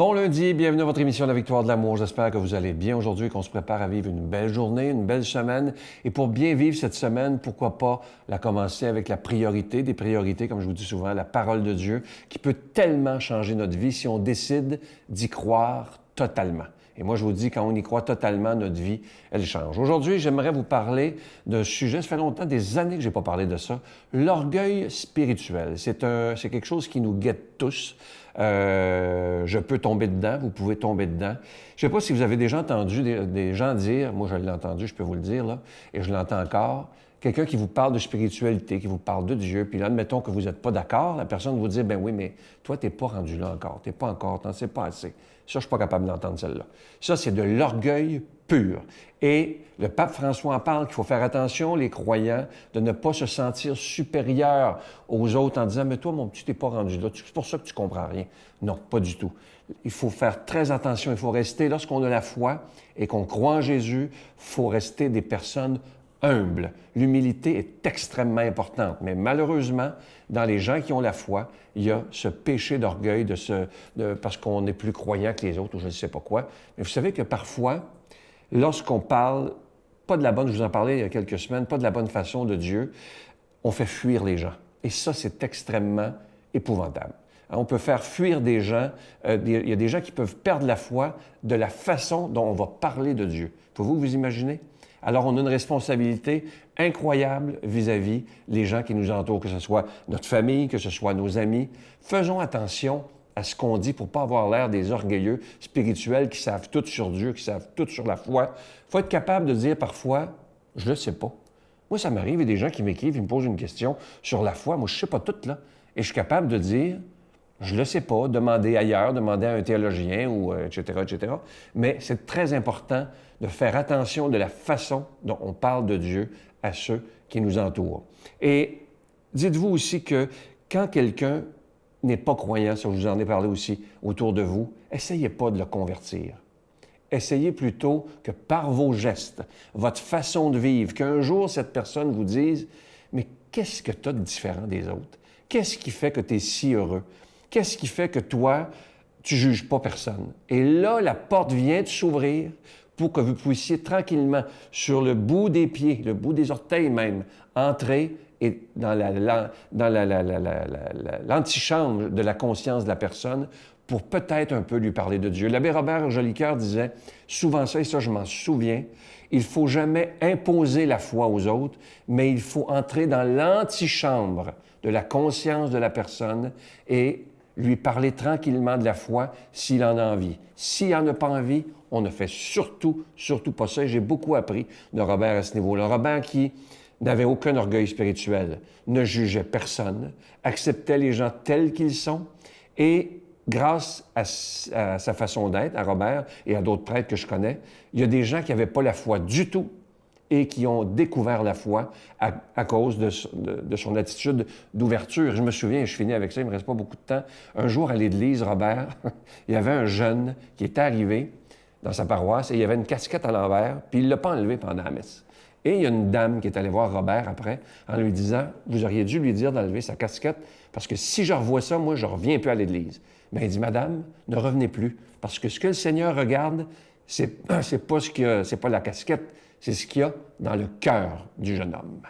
Bon lundi, bienvenue à votre émission La Victoire de l'amour. J'espère que vous allez bien aujourd'hui et qu'on se prépare à vivre une belle journée, une belle semaine. Et pour bien vivre cette semaine, pourquoi pas la commencer avec la priorité, des priorités, comme je vous dis souvent, la parole de Dieu, qui peut tellement changer notre vie si on décide d'y croire totalement. Et moi, je vous dis, quand on y croit totalement, notre vie, elle change. Aujourd'hui, j'aimerais vous parler d'un sujet, ça fait longtemps, des années que je n'ai pas parlé de ça, l'orgueil spirituel. C'est quelque chose qui nous guette tous. Je peux tomber dedans, vous pouvez tomber dedans. Je ne sais pas si vous avez déjà entendu des gens dire, moi je l'ai entendu, je peux vous le dire, là, et je l'entends encore, quelqu'un qui vous parle de spiritualité, qui vous parle de Dieu, puis là, admettons que vous n'êtes pas d'accord, la personne vous dit, ben oui, mais toi, tu n'es pas rendu là encore, tu n'es pas encore, tu n'en sais pas assez. Ça, je ne suis pas capable d'entendre celle-là. Ça, c'est de l'orgueil pur. Et le pape François en parle qu'il faut faire attention, les croyants, de ne pas se sentir supérieurs aux autres en disant « Mais toi, mon petit, tu n'es pas rendu là, c'est pour ça que tu ne comprends rien. » Non, pas du tout. Il faut faire très attention, il faut rester, lorsqu'on a la foi et qu'on croit en Jésus, il faut rester des personnes humbles. L'humilité est extrêmement importante, mais malheureusement, dans les gens qui ont la foi, il y a ce péché d'orgueil parce qu'on est plus croyant que les autres ou je ne sais pas quoi. Mais vous savez que parfois, lorsqu'on parle, pas de la bonne, je vous en parlais il y a quelques semaines, pas de la bonne façon de Dieu, on fait fuir les gens. Et ça, c'est extrêmement épouvantable. On peut faire fuir des gens, il y a des gens qui peuvent perdre la foi de la façon dont on va parler de Dieu. Pouvez-vous vous imaginer? Alors, on a une responsabilité incroyable vis-à-vis les gens qui nous entourent, que ce soit notre famille, que ce soit nos amis. Faisons attention à ce qu'on dit pour ne pas avoir l'air des orgueilleux spirituels qui savent tout sur Dieu, qui savent tout sur la foi. Il faut être capable de dire parfois, je ne le sais pas. Moi, ça m'arrive, il y a des gens qui m'écrivent, ils me posent une question sur la foi. Moi, je ne sais pas tout, là. Et je suis capable de dire, je ne le sais pas, demander ailleurs, demander à un théologien, ou etc., etc. Mais c'est très important de faire attention de la façon dont on parle de Dieu à ceux qui nous entourent. Et dites-vous aussi que quand quelqu'un n'est pas croyant, ça je vous en ai parlé aussi autour de vous, essayez pas de le convertir. Essayez plutôt que par vos gestes, votre façon de vivre, qu'un jour cette personne vous dise « Mais qu'est-ce que tu as de différent des autres? Qu'est-ce qui fait que tu es si heureux? Qu'est-ce qui fait que toi, tu ne juges pas personne? » Et là, la porte vient de s'ouvrir pour que vous puissiez tranquillement, sur le bout des pieds, le bout des orteils même, entrer et dans l'antichambre de la conscience de la personne pour peut-être un peu lui parler de Dieu. L'abbé Robert Jolicoeur disait souvent ça, et ça je m'en souviens, il ne faut jamais imposer la foi aux autres, mais il faut entrer dans l'antichambre de la conscience de la personne et lui parler tranquillement de la foi s'il en a envie. S'il n'en a pas envie, on ne fait surtout pas ça. Et j'ai beaucoup appris de Robert à ce niveau-là. Robert qui n'avait aucun orgueil spirituel, ne jugeait personne, acceptait les gens tels qu'ils sont et grâce à sa façon d'être, à Robert et à d'autres prêtres que je connais, il y a des gens qui n'avaient pas la foi du tout et qui ont découvert la foi à cause de son attitude d'ouverture. Je me souviens, je finis avec ça, il ne me reste pas beaucoup de temps, un jour à l'église, Robert, il y avait un jeune qui était arrivé dans sa paroisse et il y avait une casquette à l'envers, puis il ne l'a pas enlevée pendant la messe. Et il y a une dame qui est allée voir Robert après en lui disant « Vous auriez dû lui dire d'enlever sa casquette parce que si je revois ça, moi, je ne reviens plus à l'église. » Bien, il dit « Madame, ne revenez plus parce que ce que le Seigneur regarde, c'est pas la casquette, c'est ce qu'il y a dans le cœur du jeune homme. »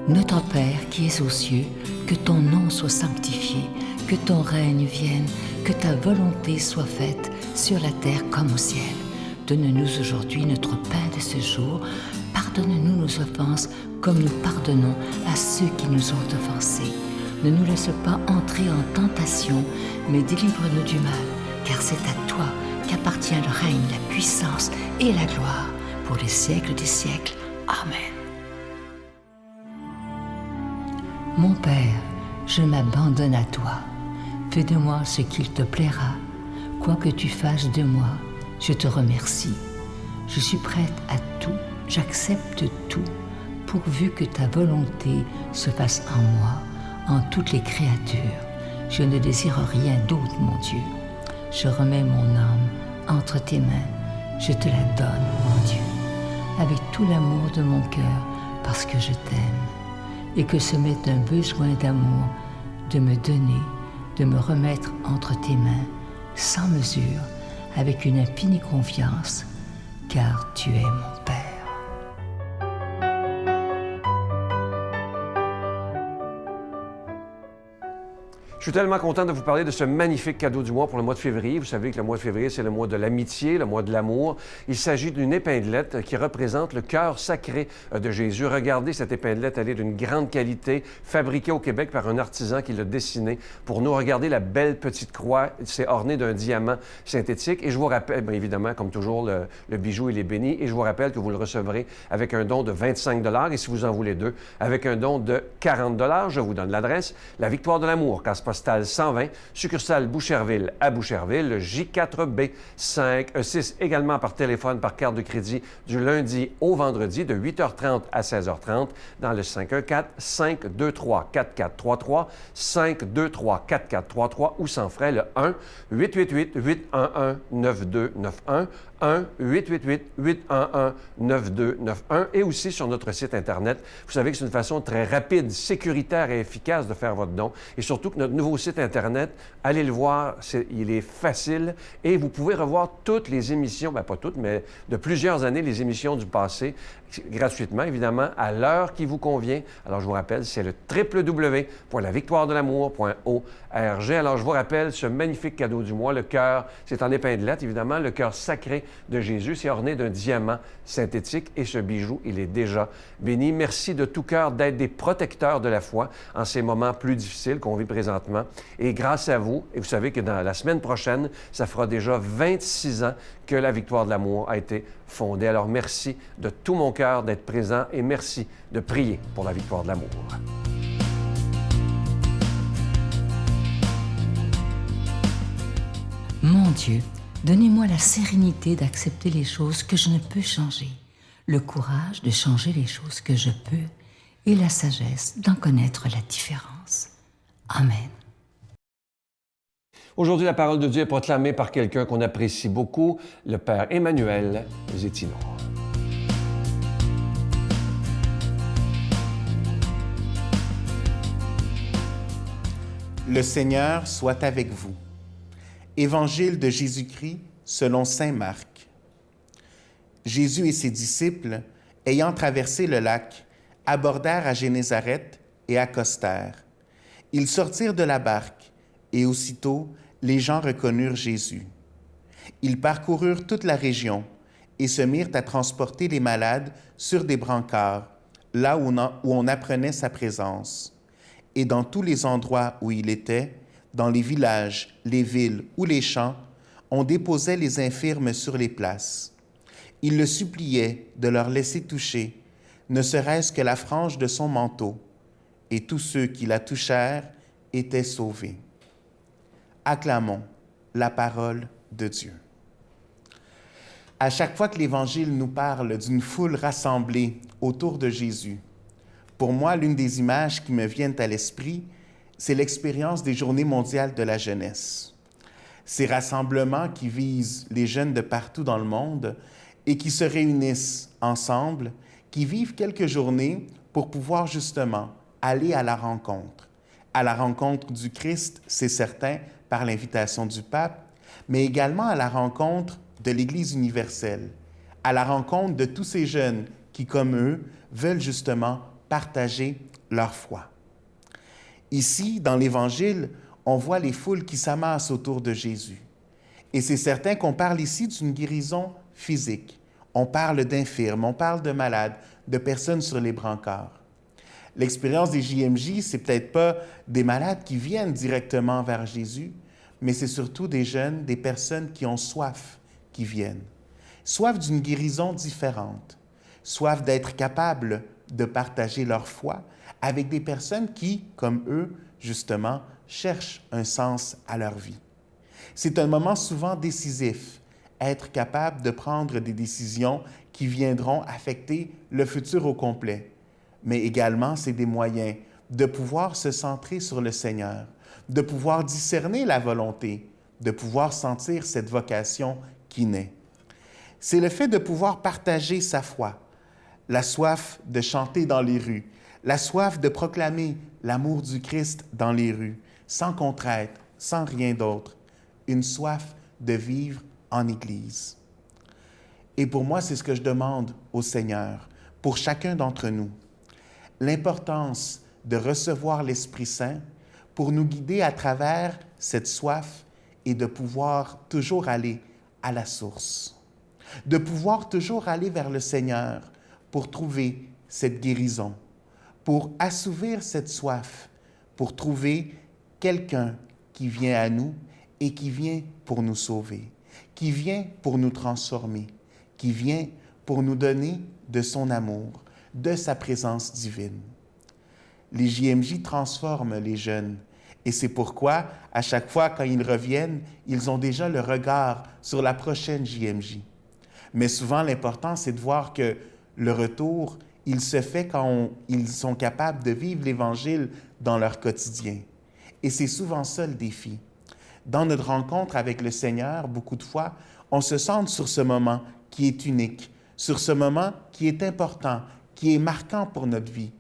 Notre Père qui es aux cieux, que ton nom soit sanctifié, que ton règne vienne, que ta volonté soit faite sur la terre comme au ciel. Donne-nous aujourd'hui notre pain de ce jour. Pardonne-nous nos offenses comme nous pardonnons à ceux qui nous ont offensés. Ne nous laisse pas entrer en tentation, mais délivre-nous du mal, car c'est à toi qu'appartient le règne, la puissance et la gloire pour les siècles des siècles. Amen. Mon Père, je m'abandonne à toi. Fais de moi ce qu'il te plaira. Quoi que tu fasses de moi, je te remercie. Je suis prête à tout, j'accepte tout, pourvu que ta volonté se fasse en moi, en toutes les créatures. Je ne désire rien d'autre, mon Dieu. Je remets mon âme entre tes mains. Je te la donne, mon Dieu, avec tout l'amour de mon cœur, parce que je t'aime. Et que ce m'est un besoin d'amour, de me donner, de me remettre entre tes mains, sans mesure, avec une infinie confiance, car tu es mon Père. Je suis tellement content de vous parler de ce magnifique cadeau du mois pour le mois de février. Vous savez que le mois de février, c'est le mois de l'amitié, le mois de l'amour. Il s'agit d'une épinglette qui représente le cœur sacré de Jésus. Regardez cette épinglette, elle est d'une grande qualité, fabriquée au Québec par un artisan qui l'a dessinée pour nous. Regardez la belle petite croix, c'est orné d'un diamant synthétique. Et je vous rappelle, bien évidemment, comme toujours, le bijou il est béni. Et je vous rappelle que vous le recevrez avec un don de 25 $ et si vous en voulez deux, avec un don de 40 $. Je vous donne l'adresse. La Victoire de l'amour, casse postale 120, succursale Boucherville à Boucherville, J4B 6, également par téléphone, par carte de crédit, du lundi au vendredi, de 8h30 à 16h30, dans le 514-523-4433, 523-4433, ou sans frais, le 1-888-811-9291, 1-888-811-9291, et aussi sur notre site Internet. Vous savez que c'est une façon très rapide, sécuritaire et efficace de faire votre don. Et surtout que notre nouveau site Internet, allez le voir, il est facile et vous pouvez revoir toutes les émissions, bien pas toutes, mais de plusieurs années, les émissions du passé, gratuitement, évidemment, à l'heure qui vous convient. Alors, je vous rappelle, c'est le www.lavictoiredelamour.org. Alors, je vous rappelle ce magnifique cadeau du mois, le cœur, c'est en épinglette, évidemment, le cœur sacré de Jésus, c'est orné d'un diamant synthétique et ce bijou, il est déjà béni. Merci de tout cœur d'être des protecteurs de la foi en ces moments plus difficiles qu'on vit présentement. Et grâce à vous, et vous savez que dans la semaine prochaine, ça fera déjà 26 ans que la Victoire de l'amour a été fondée. Alors merci de tout mon cœur d'être présent et merci de prier pour la Victoire de l'amour. Mon Dieu, donnez-moi la sérénité d'accepter les choses que je ne peux changer, le courage de changer les choses que je peux et la sagesse d'en connaître la différence. Amen. Aujourd'hui, la parole de Dieu est proclamée par quelqu'un qu'on apprécie beaucoup, le Père Emmanuel Zétino. Le Seigneur soit avec vous. Évangile de Jésus-Christ selon saint Marc. Jésus et ses disciples, ayant traversé le lac, abordèrent à Génézareth et accostèrent. Ils sortirent de la barque, et aussitôt les gens reconnurent Jésus. Ils parcoururent toute la région et se mirent à transporter les malades sur des brancards, là où on apprenait sa présence. Et dans tous les endroits où il était, dans les villages, les villes ou les champs, on déposait les infirmes sur les places. Il le suppliait de leur laisser toucher, ne serait-ce que la frange de son manteau, et tous ceux qui la touchèrent étaient sauvés. Acclamons la parole de Dieu. À chaque fois que l'Évangile nous parle d'une foule rassemblée autour de Jésus, pour moi, l'une des images qui me viennent à l'esprit, c'est l'expérience des Journées mondiales de la jeunesse. Ces rassemblements qui visent les jeunes de partout dans le monde et qui se réunissent ensemble, qui vivent quelques journées pour pouvoir justement aller à la rencontre du Christ, c'est certain, par l'invitation du pape, mais également à la rencontre de l'Église universelle, à la rencontre de tous ces jeunes qui, comme eux, veulent justement partager leur foi. Ici, dans l'Évangile, on voit les foules qui s'amassent autour de Jésus. Et c'est certain qu'on parle ici d'une guérison physique. On parle d'infirmes, on parle de malades, de personnes sur les brancards. L'expérience des JMJ, c'est peut-être pas des malades qui viennent directement vers Jésus, mais c'est surtout des jeunes, des personnes qui ont soif qui viennent. Soif d'une guérison différente, soif d'être capables de partager leur foi avec des personnes qui, comme eux, justement, cherchent un sens à leur vie. C'est un moment souvent décisif, être capable de prendre des décisions qui viendront affecter le futur au complet. Mais également, c'est des moyens de pouvoir se centrer sur le Seigneur, de pouvoir discerner la volonté, de pouvoir sentir cette vocation qui naît. C'est le fait de pouvoir partager sa foi, la soif de chanter dans les rues, la soif de proclamer l'amour du Christ dans les rues, sans contrainte, sans rien d'autre. une soif de vivre en Église. Et pour moi, c'est ce que je demande au Seigneur, pour chacun d'entre nous. L'importance de recevoir l'Esprit Saint pour nous guider à travers cette soif et de pouvoir toujours aller à la source. De pouvoir toujours aller vers le Seigneur pour trouver cette guérison, pour assouvir cette soif, pour trouver quelqu'un qui vient à nous et qui vient pour nous sauver, qui vient pour nous transformer, qui vient pour nous donner de son amour, de sa présence divine. Les JMJ transforment les jeunes et c'est pourquoi, à chaque fois quand ils reviennent, ils ont déjà le regard sur la prochaine JMJ. Mais souvent, l'important, c'est de voir que le retour, il se fait quand ils sont capables de vivre l'Évangile dans leur quotidien. Et c'est souvent ça le défi. Dans notre rencontre avec le Seigneur, beaucoup de fois, on se centre sur ce moment qui est unique, sur ce moment qui est important, qui est marquant pour notre vie.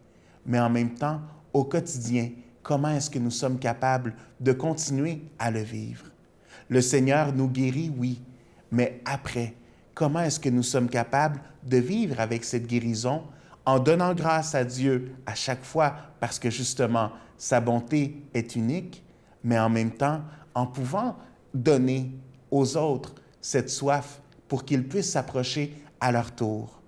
Mais en même temps, au quotidien, comment est-ce que nous sommes capables de continuer à le vivre? Le Seigneur nous guérit, oui, mais après, comment est-ce que nous sommes capables de vivre avec cette guérison en donnant grâce à Dieu à chaque fois parce que justement, sa bonté est unique, mais en même temps, en pouvant donner aux autres cette soif pour qu'ils puissent s'approcher à leur tour.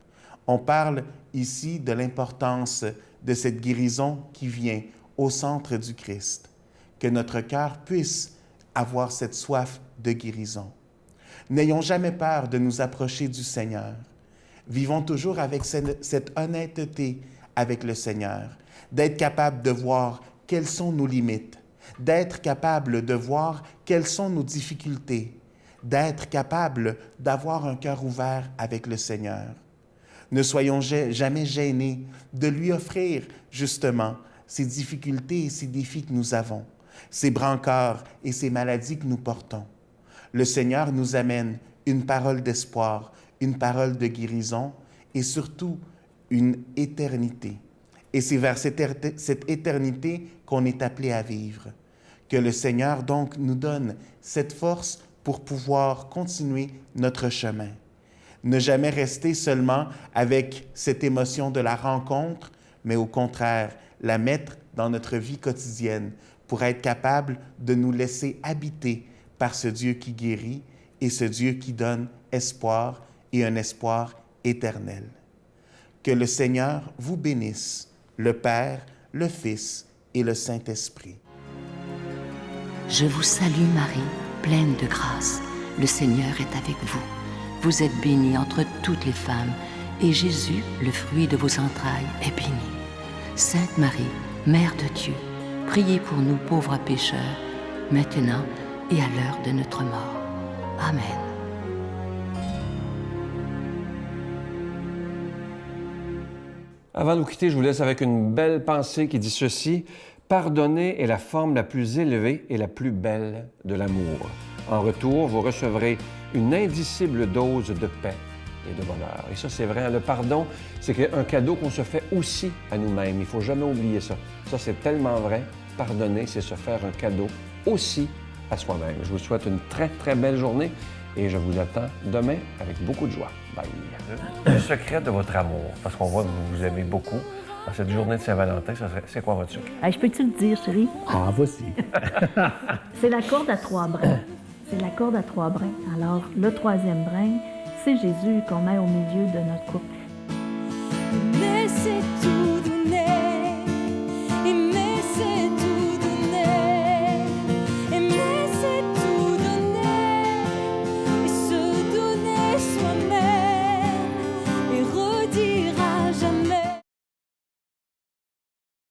On parle ici de l'importance de cette guérison qui vient au centre du Christ, que notre cœur puisse avoir cette soif de guérison. N'ayons jamais peur de nous approcher du Seigneur. Vivons toujours avec cette honnêteté avec le Seigneur, d'être capable de voir quelles sont nos limites, d'être capable de voir quelles sont nos difficultés, d'être capable d'avoir un cœur ouvert avec le Seigneur. Ne soyons jamais gênés de lui offrir justement ces difficultés et ces défis que nous avons, ces brancards et ces maladies que nous portons. Le Seigneur nous amène une parole d'espoir, une parole de guérison et surtout une éternité. Et c'est vers cette éternité qu'on est appelé à vivre. Que le Seigneur donc nous donne cette force pour pouvoir continuer notre chemin. Ne jamais rester seulement avec cette émotion de la rencontre, mais au contraire, la mettre dans notre vie quotidienne pour être capable de nous laisser habiter par ce Dieu qui guérit et ce Dieu qui donne espoir et un espoir éternel. Que le Seigneur vous bénisse, le Père, le Fils et le Saint-Esprit. Je vous salue Marie, pleine de grâce. Le Seigneur est avec vous. Vous êtes bénie entre toutes les femmes, et Jésus, le fruit de vos entrailles, est béni. Sainte Marie, Mère de Dieu, priez pour nous pauvres pécheurs, maintenant et à l'heure de notre mort. Amen. Avant de vous quitter, je vous laisse avec une belle pensée qui dit ceci. Pardonner est la forme la plus élevée et la plus belle de l'amour. En retour, vous recevrez une indicible dose de paix et de bonheur. Et ça, c'est vrai. Le pardon, c'est un cadeau qu'on se fait aussi à nous-mêmes. Il ne faut jamais oublier ça. Ça, c'est tellement vrai. Pardonner, c'est se faire un cadeau aussi à soi-même. Je vous souhaite une très, très belle journée et je vous attends demain avec beaucoup de joie. Bye. Le secret de votre amour, parce qu'on voit que vous vous aimez beaucoup, dans cette journée de Saint-Valentin, c'est quoi votre secret? Je peux-tu le dire, chérie? Ah, voici. C'est la corde à 3 brins. C'est la corde à 3 brins. Alors, le 3e brin, c'est Jésus qu'on met au milieu de notre couple. Mais c'est tout.